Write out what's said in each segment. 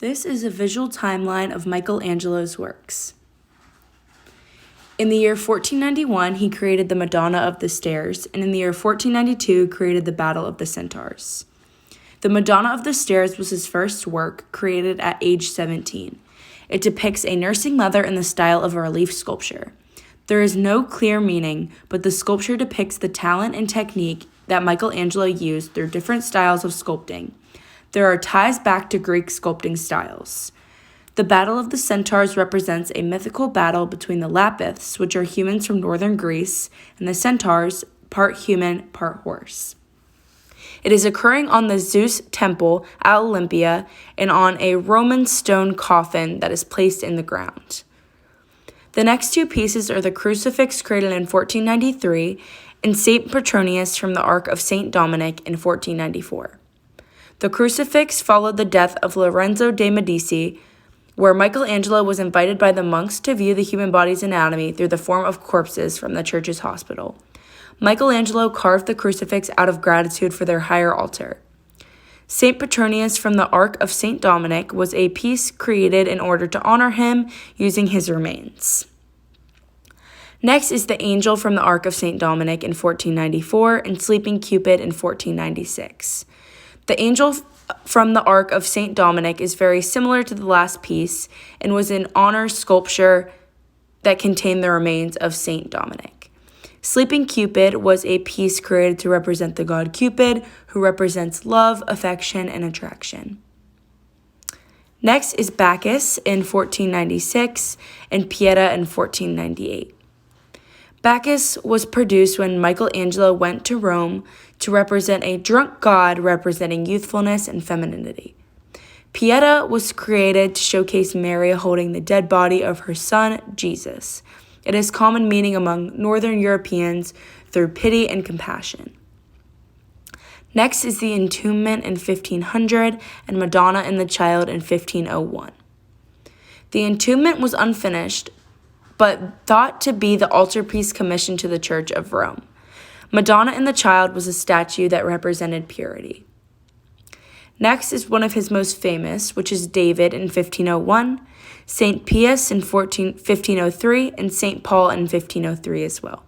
This is a visual timeline of Michelangelo's works. In the year 1491, he created the Madonna of the Stairs, and in the year 1492, created the Battle of the Centaurs. The Madonna of the Stairs was his first work, created at age 17. It depicts a nursing mother in the style of a relief sculpture. There is no clear meaning, but the sculpture depicts the talent and technique that Michelangelo used through different styles of sculpting. There are ties back to Greek sculpting styles. The Battle of the Centaurs represents a mythical battle between the Lapiths, which are humans from northern Greece, and the Centaurs, part human, part horse. It is occurring on the Zeus temple at Olympia and on a Roman stone coffin that is placed in the ground. The next two pieces are the crucifix created in 1493 and St. Petronius from the Ark of St. Dominic in 1494. The crucifix followed the death of Lorenzo de' Medici, where Michelangelo was invited by the monks to view the human body's anatomy through the form of corpses from the church's hospital. Michelangelo carved the crucifix out of gratitude for their higher altar. St. Petronius from the Ark of St. Dominic was a piece created in order to honor him using his remains. Next is the Angel from the Ark of St. Dominic in 1494 and Sleeping Cupid in 1496. The Angel from the Ark of St. Dominic is very similar to the last piece and was an honor sculpture that contained the remains of St. Dominic. Sleeping Cupid was a piece created to represent the god Cupid, who represents love, affection, and attraction. Next is Bacchus in 1496 and Pieta in 1498. Bacchus was produced when Michelangelo went to Rome to represent a drunk god representing youthfulness and femininity. Pieta was created to showcase Mary holding the dead body of her son, Jesus. It has common meaning among Northern Europeans through pity and compassion. Next is the Entombment in 1500 and Madonna and the Child in 1501. The Entombment was unfinished, but thought to be the altarpiece commissioned to the Church of Rome. Madonna and the Child was a statue that represented purity. Next is one of his most famous, which is David in 1501, St. Pius in 1503, and St. Paul in 1503 as well.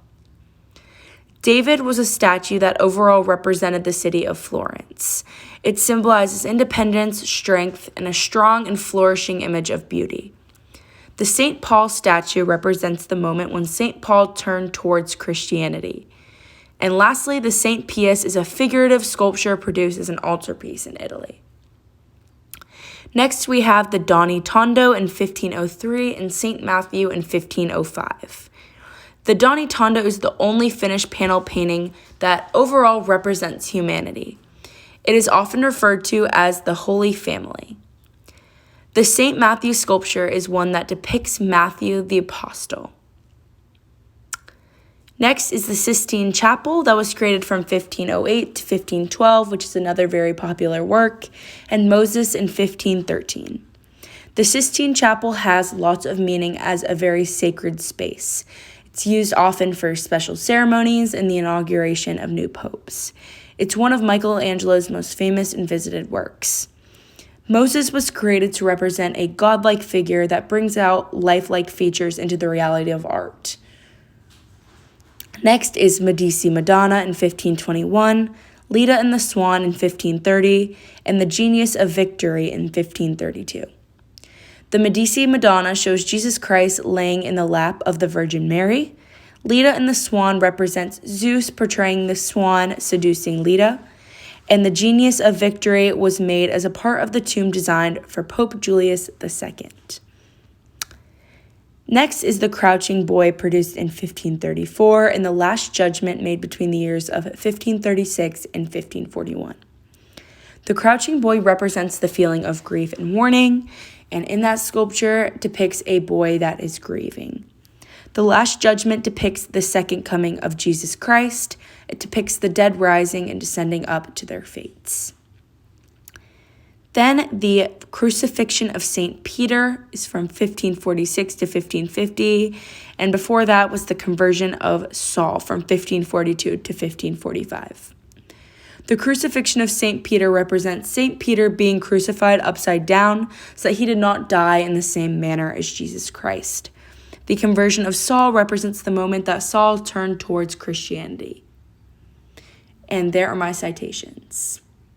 David was a statue that overall represented the city of Florence. It symbolizes independence, strength, and a strong and flourishing image of beauty. The St. Paul statue represents the moment when St. Paul turned towards Christianity. And lastly, the St. Pius is a figurative sculpture produced as an altarpiece in Italy. Next, we have the Doni Tondo in 1503 and St. Matthew in 1505. The Doni Tondo is the only finished panel painting that overall represents humanity. It is often referred to as the Holy Family. The St. Matthew sculpture is one that depicts Matthew the Apostle. Next is the Sistine Chapel that was created from 1508 to 1512, which is another very popular work, and Moses in 1513. The Sistine Chapel has lots of meaning as a very sacred space. It's used often for special ceremonies and the inauguration of new popes. It's one of Michelangelo's most famous and visited works. Moses was created to represent a godlike figure that brings out lifelike features into the reality of art. Next is Medici Madonna in 1521, Leda and the Swan in 1530, and the Genius of Victory in 1532. The Medici Madonna shows Jesus Christ laying in the lap of the Virgin Mary. Leda and the Swan represents Zeus portraying the swan seducing Leda. And the Genius of Victory was made as a part of the tomb designed for Pope Julius II. Next is the Crouching Boy, produced in 1534, and the Last Judgment made between the years of 1536 and 1541. The Crouching Boy represents the feeling of grief and mourning, and in that sculpture depicts a boy that is grieving. The Last Judgment depicts the second coming of Jesus Christ. It depicts the dead rising and descending up to their fates. Then the Crucifixion of St. Peter is from 1546 to 1550, and before that was the Conversion of Saul from 1542 to 1545. The crucifixion of St. Peter represents St. Peter being crucified upside down so that he did not die in the same manner as Jesus Christ. The conversion of Saul represents the moment that Saul turned towards Christianity. And there are my citations.